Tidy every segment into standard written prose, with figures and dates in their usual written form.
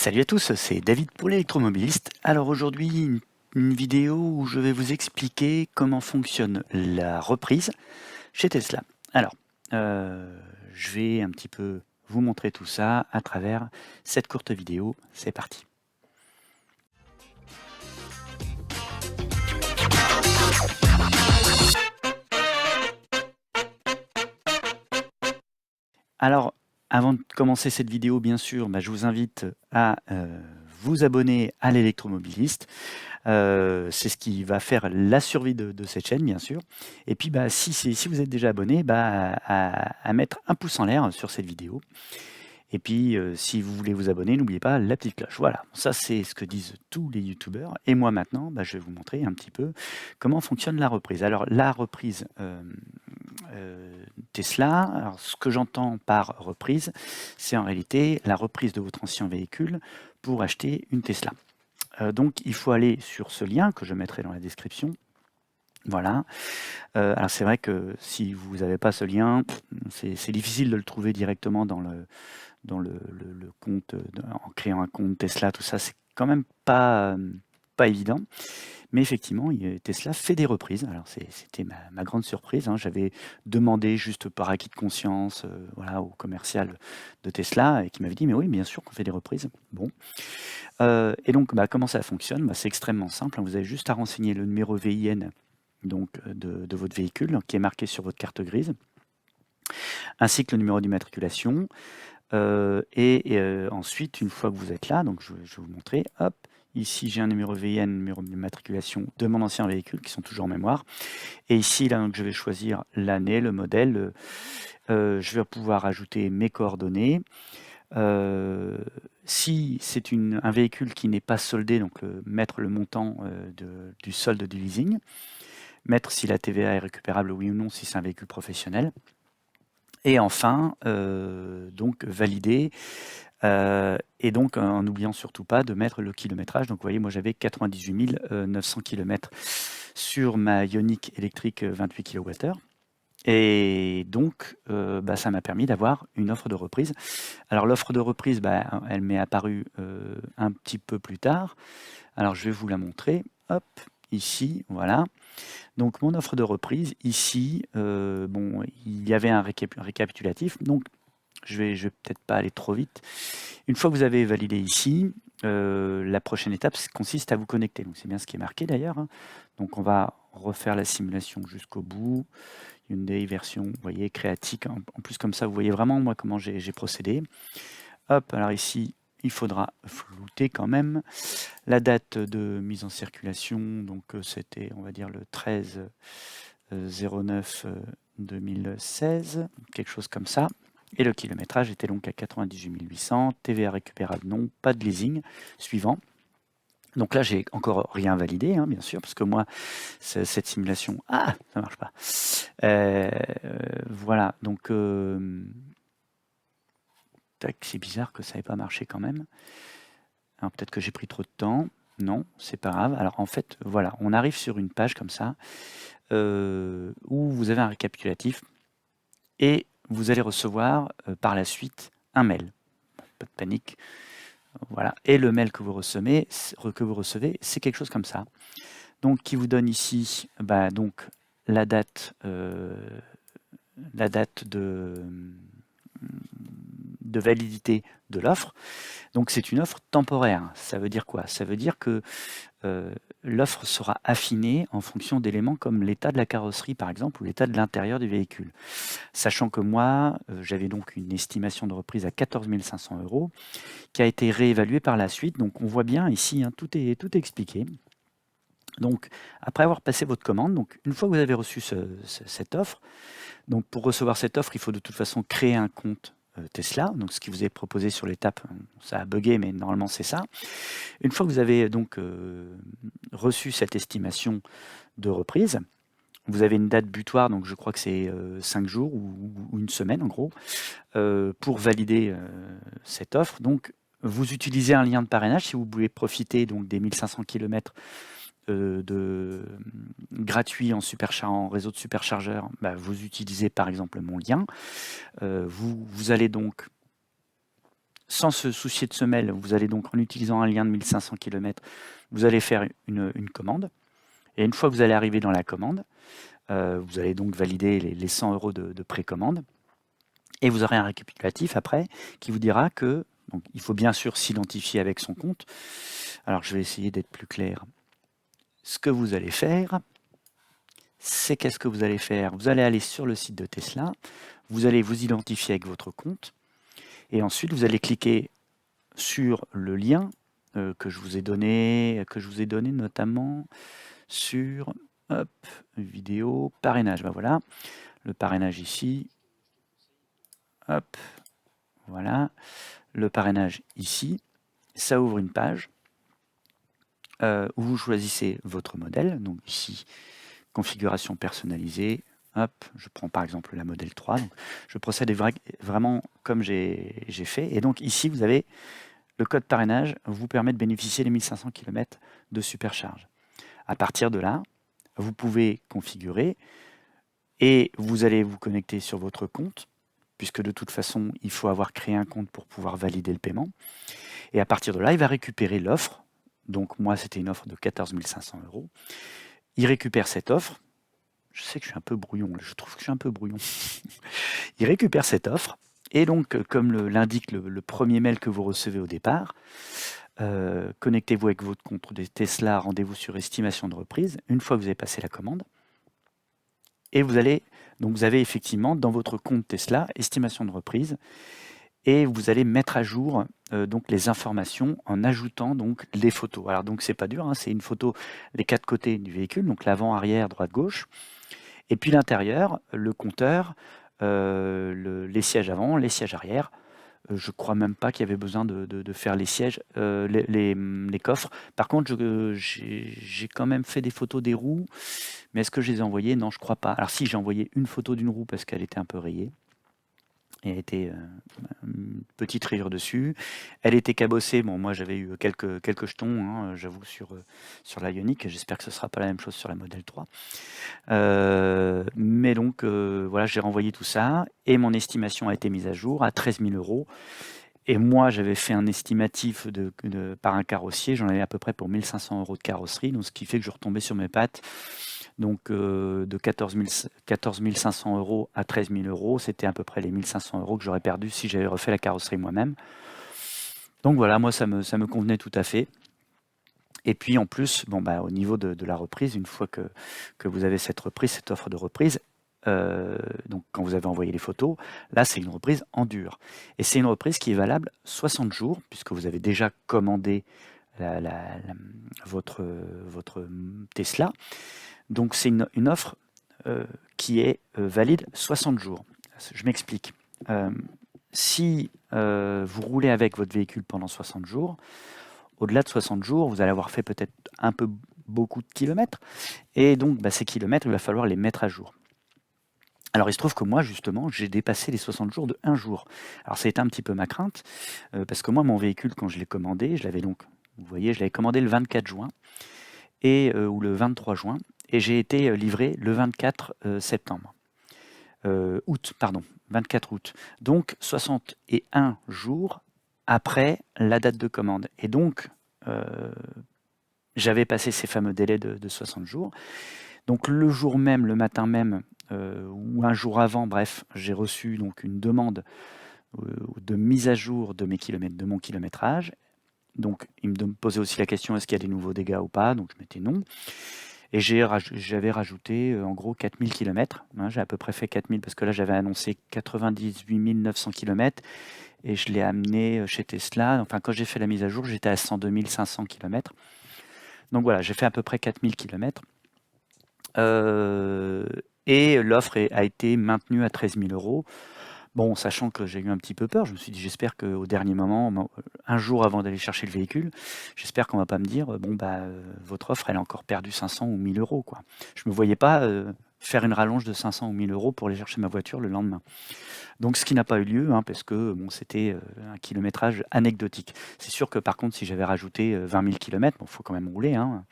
Salut à tous, c'est David pour l'électromobiliste. Alors aujourd'hui, une vidéo où je vais vous expliquer comment fonctionne la reprise chez Tesla. Alors, je vais un petit peu vous montrer tout ça à travers cette courte vidéo. C'est parti. Alors, avant de commencer cette vidéo, bien sûr, je vous invite à vous abonner à l'électromobiliste. C'est ce qui va faire la survie de cette chaîne, bien sûr. Et puis, si vous êtes déjà abonné, à mettre un pouce en l'air sur cette vidéo. Et puis, si vous voulez vous abonner, n'oubliez pas la petite cloche. Voilà, ça c'est ce que disent tous les youtubeurs. Et moi maintenant, je vais vous montrer un petit peu comment fonctionne la reprise. Alors, la reprise Tesla, alors, ce que j'entends par reprise, c'est en réalité la reprise de votre ancien véhicule pour acheter une Tesla. Donc il faut aller sur ce lien que je mettrai dans la description. Voilà. Alors c'est vrai que si vous n'avez pas ce lien, c'est difficile de le trouver directement dans le compte, en créant un compte Tesla, tout ça, c'est quand même pas évident. Mais effectivement, Tesla fait des reprises. Alors c'était ma grande surprise, hein. J'avais demandé juste par acquis de conscience, voilà, au commercial de Tesla et qui m'avait dit: «Mais oui, bien sûr qu'on fait des reprises». Bon, et donc comment ça fonctionne? C'est extrêmement simple, hein. Vous avez juste à renseigner le numéro VIN donc de votre véhicule, qui est marqué sur votre carte grise, ainsi que le numéro d'immatriculation. Ensuite, une fois que vous êtes là, donc je vais vous montrer, hop, ici j'ai un numéro VIN, numéro d'immatriculation de mon ancien véhicule qui sont toujours en mémoire. Et ici, là, donc, je vais choisir l'année, le modèle. Je vais pouvoir ajouter mes coordonnées. Si c'est un véhicule qui n'est pas soldé, donc mettre le montant du solde du leasing, mettre si la TVA est récupérable oui ou non si c'est un véhicule professionnel. Et enfin, donc valider, et donc en n'oubliant surtout pas de mettre le kilométrage. Donc vous voyez, moi j'avais 98 900 km sur ma Ioniq électrique 28 kWh. Et donc, ça m'a permis d'avoir une offre de reprise. Alors l'offre de reprise, elle m'est apparue un petit peu plus tard. Alors je vais vous la montrer. Hop, ici, voilà. Donc mon offre de reprise, ici, bon, il y avait un récapitulatif. Donc je vais peut-être pas aller trop vite. Une fois que vous avez validé ici, la prochaine étape consiste à vous connecter. Donc c'est bien ce qui est marqué d'ailleurs, hein. Donc on va refaire la simulation jusqu'au bout. Hyundai version, vous voyez, créatique. En plus, comme ça, vous voyez vraiment moi comment j'ai procédé. Hop, alors ici, il faudra flouter quand même la date de mise en circulation. Donc c'était, on va dire, le 13 09 2016, quelque chose comme ça. Et le kilométrage était donc à 98 800, TVA récupérable non, pas de leasing. Suivant. Donc là, j'ai encore rien validé, hein, bien sûr, parce que moi, cette simulation... Ah, ça marche pas. Voilà, donc... c'est bizarre que ça n'ait pas marché quand même. Alors peut-être que j'ai pris trop de temps. Non, c'est pas grave. Alors en fait, voilà, on arrive sur une page comme ça, où vous avez un récapitulatif, et vous allez recevoir par la suite un mail. Pas de panique. Voilà. Et le mail que vous recevez, c'est quelque chose comme ça. Donc qui vous donne ici donc la date de validité de l'offre. Donc c'est une offre temporaire. Ça veut dire quoi? Ça veut dire que l'offre sera affinée en fonction d'éléments comme l'état de la carrosserie par exemple, ou l'état de l'intérieur du véhicule. Sachant que moi, j'avais donc une estimation de reprise à 14 500 € qui a été réévaluée par la suite. Donc on voit bien ici, hein, tout est expliqué. Donc après avoir passé votre commande, donc une fois que vous avez reçu cette offre, donc pour recevoir cette offre, il faut de toute façon créer un compte Tesla. Donc ce qui vous est proposé sur l'étape, ça a bugué, mais normalement c'est ça. Une fois que vous avez donc reçu cette estimation de reprise, vous avez une date butoir, donc je crois que c'est 5 jours ou une semaine en gros, pour valider cette offre. Donc vous utilisez un lien de parrainage si vous voulez profiter donc des 1500 km gratuit en réseau de superchargeurs. Vous utilisez par exemple mon lien. Vous allez donc sans se soucier de semelle, vous allez donc, en utilisant un lien de 1500 km, vous allez faire une commande. Et une fois que vous allez arriver dans la commande, vous allez donc valider les 100 € de précommande. Et vous aurez un récapitulatif après qui vous dira que, donc, il faut bien sûr s'identifier avec son compte. Alors je vais essayer d'être plus clair. Ce que vous allez faire, c'est qu'est-ce que vous allez faire? Vous allez aller sur le site de Tesla, vous allez vous identifier avec votre compte, et ensuite vous allez cliquer sur le lien que je vous ai donné notamment sur hop, vidéo, parrainage. Ben voilà, le parrainage ici. Hop, voilà, le parrainage ici. Ça ouvre une page où vous choisissez votre modèle. Donc ici, configuration personnalisée. Hop, je prends par exemple la modèle 3. Donc je procède vraiment comme j'ai fait. Et donc ici, vous avez le code parrainage vous permet de bénéficier des 1500 km de supercharge. À partir de là, vous pouvez configurer et vous allez vous connecter sur votre compte, puisque de toute façon, il faut avoir créé un compte pour pouvoir valider le paiement. Et à partir de là, il va récupérer l'offre. Donc moi, c'était une offre de 14 500 €. Il récupère cette offre. Je sais que je suis un peu brouillon, je trouve que je suis un peu brouillon. Il récupère cette offre. Et donc, comme l'indique le premier mail que vous recevez au départ, connectez-vous avec votre compte de Tesla, rendez-vous sur estimation de reprise, une fois que vous avez passé la commande. Et vous avez effectivement dans votre compte Tesla, estimation de reprise, et vous allez mettre à jour donc les informations en ajoutant donc les photos. Alors donc c'est pas dur, hein, c'est une photo les 4 côtés du véhicule, donc l'avant, arrière, droite, gauche, et puis l'intérieur, le compteur, les sièges avant, les sièges arrière. Je crois même pas qu'il y avait besoin de faire les sièges, les coffres. Par contre, j'ai quand même fait des photos des roues, mais est-ce que je les ai envoyées? Non, je crois pas. Alors si, j'ai envoyé une photo d'une roue parce qu'elle était un peu rayée. Et elle était une petite rayure dessus. Elle était cabossée. Bon, moi j'avais eu quelques jetons, hein, j'avoue, sur la Ioniq. J'espère que ce ne sera pas la même chose sur la Model 3. Mais donc voilà, j'ai renvoyé tout ça et mon estimation a été mise à jour à 13 000 €. Et moi, j'avais fait un estimatif par un carrossier. J'en avais à peu près pour 1500 € de carrosserie, donc ce qui fait que je retombais sur mes pattes. Donc de 14 500 € à 13 000 €, c'était à peu près les 1500 € que j'aurais perdu si j'avais refait la carrosserie moi-même. Donc voilà, moi ça me convenait tout à fait. Et puis en plus, bon, bah, au niveau de la reprise, une fois que vous avez cette offre de reprise, donc quand vous avez envoyé les photos, là c'est une reprise en dur. Et c'est une reprise qui est valable 60 jours, puisque vous avez déjà commandé votre Tesla. Donc c'est une offre qui est valide 60 jours. Je m'explique. Si vous roulez avec votre véhicule pendant 60 jours, au-delà de 60 jours, vous allez avoir fait peut-être un peu beaucoup de kilomètres. Et donc ces kilomètres, il va falloir les mettre à jour. Alors il se trouve que moi justement, j'ai dépassé les 60 jours de 1 jour. Alors ça a été un petit peu ma crainte, parce que moi mon véhicule, quand je l'ai commandé, je l'avais donc, vous voyez, je l'avais commandé le 24 juin, ou le 23 juin, et j'ai été livré le 24 septembre. Août, pardon, 24 août. Donc 61 jours après la date de commande. Et donc, j'avais passé ces fameux délais de 60 jours. Donc le jour même, le matin même, ou un jour avant, bref, j'ai reçu donc une demande de mise à jour de mon kilométrage. Donc il me posait aussi la question, est-ce qu'il y a des nouveaux dégâts ou pas? Donc je mettais non. Et j'avais rajouté en gros 4000 km. Hein, j'ai à peu près fait 4000 parce que là j'avais annoncé 98 900 km et je l'ai amené chez Tesla. Enfin, quand j'ai fait la mise à jour, j'étais à 102 500 km. Donc voilà, j'ai fait à peu près 4000 km. Et l'offre a été maintenue à 13 000 €. Bon, sachant que j'ai eu un petit peu peur, je me suis dit, j'espère qu'au dernier moment, un jour avant d'aller chercher le véhicule, j'espère qu'on va pas me dire, bon, bah, votre offre, elle a encore perdu 500 ou 1000 €, quoi. Je me voyais pas faire une rallonge de 500 ou 1000 € pour aller chercher ma voiture le lendemain. Donc, ce qui n'a pas eu lieu, hein, parce que bon, c'était un kilométrage anecdotique. C'est sûr que par contre, si j'avais rajouté 20 000 km, bon, faut quand même rouler, hein,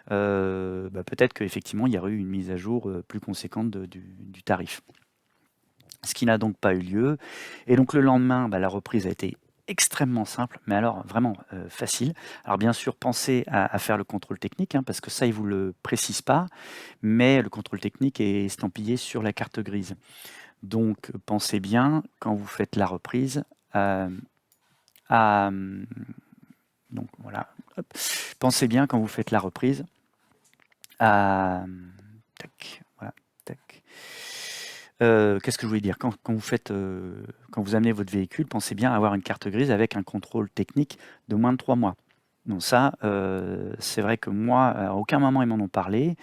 peut-être qu'effectivement, il y aurait eu une mise à jour plus conséquente du tarif. Ce qui n'a donc pas eu lieu. Et donc le lendemain, la reprise a été extrêmement simple, mais alors vraiment facile. Alors bien sûr, pensez à faire le contrôle technique, hein, parce que ça, ils ne vous le précisent pas, mais le contrôle technique est estampillé sur la carte grise. Donc pensez bien, quand vous faites la reprise, donc voilà, hop. Pensez bien quand vous faites la reprise tac, voilà, tac. Qu'est-ce que je voulais dire? Quand vous amenez votre véhicule, pensez bien à avoir une carte grise avec un contrôle technique de moins de 3 mois. Donc ça, c'est vrai que moi, à aucun moment ils m'en ont parlé,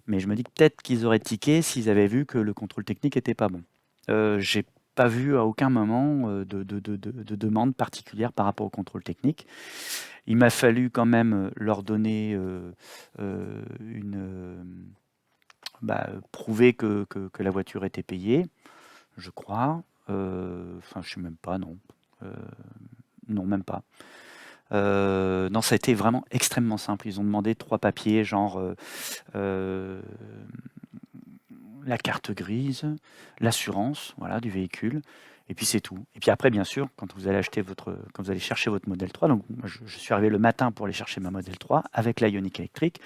mais je me dis que peut-être qu'ils auraient tiqué s'ils avaient vu que le contrôle technique était pas bon. J'ai pas vu à aucun moment de demande particulière par rapport au contrôle technique. Il m'a fallu quand même leur donner prouver que la voiture était payée, je crois. Enfin, je sais même pas, non. Non, même pas. Non, ça a été vraiment extrêmement simple. Ils ont demandé 3 papiers, genre la carte grise, l'assurance, voilà, du véhicule, et puis c'est tout. Et puis après, bien sûr, quand vous allez chercher votre Model 3, donc moi, je suis arrivé le matin pour aller chercher ma Model 3 avec la Ioniq électrique.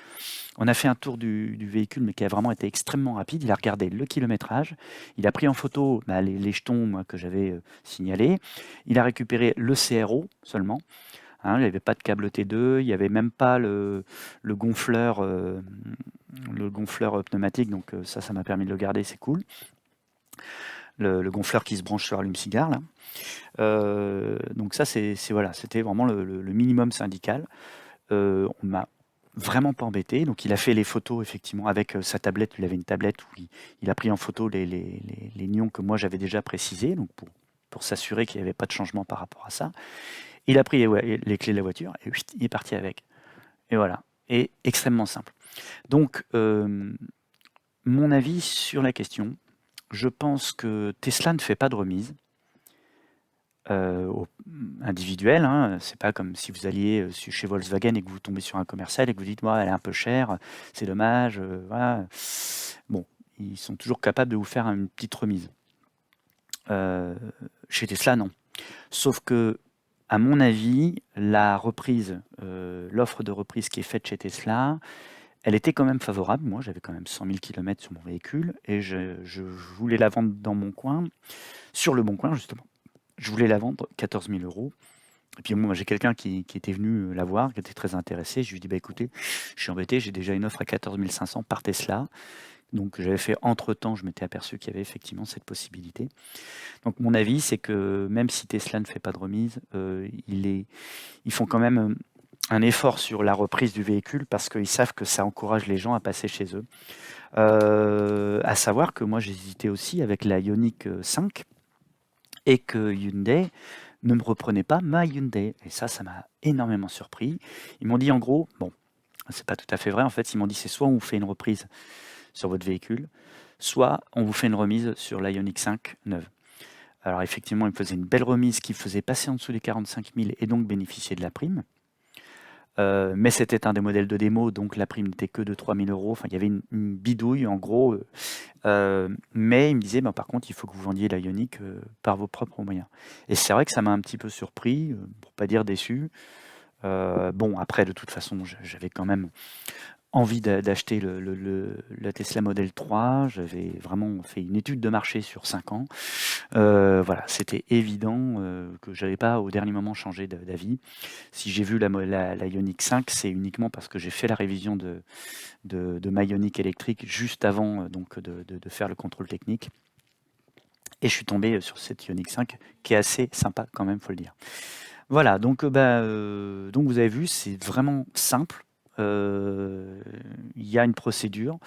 On a fait un tour du véhicule, mais qui a vraiment été extrêmement rapide. Il a regardé le kilométrage, il a pris en photo les jetons moi, que j'avais signalés, il a récupéré le CRO seulement. Hein, il n'y avait pas de câble T2, il n'y avait même pas le gonfleur pneumatique, donc ça m'a permis de le garder, c'est cool. Le gonfleur qui se branche sur allume-cigare, là. Donc ça, voilà, c'était vraiment le minimum syndical. On m'a vraiment pas embêté. Donc il a fait les photos effectivement avec sa tablette. Il avait une tablette où il a pris en photo les nions que moi j'avais déjà précisés, donc pour s'assurer qu'il n'y avait pas de changement par rapport à ça. Il a pris les clés de la voiture et il est parti avec. Et voilà. Et extrêmement simple. Donc, mon avis sur la question, je pense que Tesla ne fait pas de remise individuelle. Hein. C'est pas comme si vous alliez chez Volkswagen et que vous tombez sur un commercial et que vous dites elle est un peu chère, c'est dommage. Voilà. Bon, ils sont toujours capables de vous faire une petite remise. Chez Tesla, non. Sauf que, à mon avis, la reprise, l'offre de reprise qui est faite chez Tesla, elle était quand même favorable. Moi, j'avais quand même 100 000 km sur mon véhicule et je voulais la vendre dans mon coin, sur le bon coin justement. Je voulais la vendre 14 000 €. Et puis moi, j'ai quelqu'un qui était venu la voir, qui était très intéressé. Je lui ai dit, écoutez, je suis embêté, j'ai déjà une offre à 14 500 par Tesla. Donc j'avais fait entre-temps, je m'étais aperçu qu'il y avait effectivement cette possibilité. Donc mon avis, c'est que même si Tesla ne fait pas de remise, ils font quand même un effort sur la reprise du véhicule parce qu'ils savent que ça encourage les gens à passer chez eux. À savoir que moi j'hésitais aussi avec la Ioniq 5 et que Hyundai ne me reprenait pas ma Hyundai. Et ça m'a énormément surpris. Ils m'ont dit en gros, bon, c'est pas tout à fait vrai en fait, ils m'ont dit c'est soit on vous fait une reprise sur votre véhicule, soit on vous fait une remise sur la Ioniq 5 neuve. Alors effectivement, ils me faisaient une belle remise qui faisait passer en dessous des 45 000 et donc bénéficier de la prime. Mais c'était un des modèles de démo, donc la prime n'était que de 3 000 €. Enfin, il y avait une bidouille en gros. Mais il me disait, par contre, il faut que vous vendiez la Ioniq par vos propres moyens. Et c'est vrai que ça m'a un petit peu surpris, pour pas dire déçu. Bon, après, de toute façon, j'avais quand même envie d'acheter la Tesla Model 3. J'avais vraiment fait une étude de marché sur 5 ans. Voilà, c'était évident que j'allais pas au dernier moment changer d'avis. Si j'ai vu la Ioniq 5, c'est uniquement parce que j'ai fait la révision de ma Ioniq électrique juste avant donc de faire le contrôle technique. Et je suis tombé sur cette Ioniq 5 qui est assez sympa quand même, faut le dire. Voilà, donc vous avez vu, c'est vraiment simple. Il y a une procédure.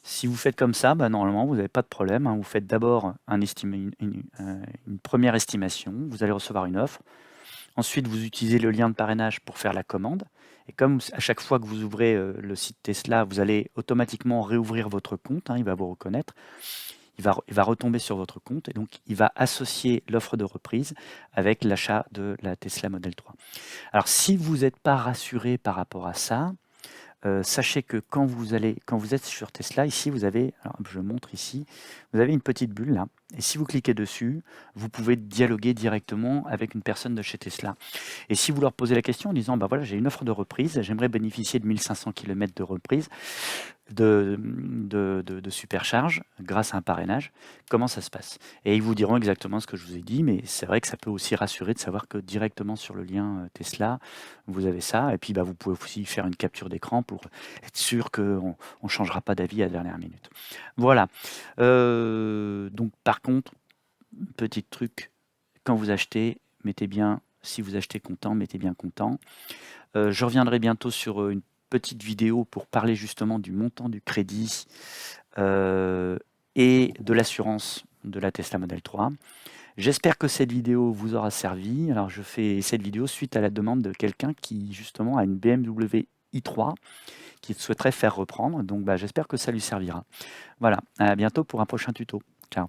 Si vous faites comme ça, normalement, vous n'avez pas de problème. Hein. Vous faites d'abord une première estimation. Vous allez recevoir une offre. Ensuite, vous utilisez le lien de parrainage pour faire la commande. Et comme à chaque fois que vous ouvrez le site Tesla, vous allez automatiquement réouvrir votre compte. Hein, il va vous reconnaître. Il va retomber sur votre compte et donc il va associer l'offre de reprise avec l'achat de la Tesla Model 3. Alors, si vous n'êtes pas rassuré par rapport à ça, sachez que quand vous êtes sur Tesla, ici, vous avez, alors je montre ici, vous avez une petite bulle là. Et si vous cliquez dessus, vous pouvez dialoguer directement avec une personne de chez Tesla. Et si vous leur posez la question en disant, bah voilà, j'ai une offre de reprise, j'aimerais bénéficier de 1500 km de reprise, de supercharge grâce à un parrainage, comment ça se passe? Et ils vous diront exactement ce que je vous ai dit, mais c'est vrai que ça peut aussi rassurer de savoir que directement sur le lien Tesla, vous avez ça. Et puis bah, vous pouvez aussi faire une capture d'écran pour être sûr qu'on ne changera pas d'avis à la dernière minute. Voilà. Donc par contre, petit truc, quand vous achetez, mettez bien, si vous achetez content, mettez bien content. Je reviendrai bientôt sur une petite vidéo pour parler justement du montant du crédit et de l'assurance de la Tesla Model 3. J'espère que cette vidéo vous aura servi. Alors je fais cette vidéo suite à la demande de quelqu'un qui justement a une BMW i3 qu'il souhaiterait faire reprendre. Donc bah, j'espère que ça lui servira. Voilà, à bientôt pour un prochain tuto. Ciao.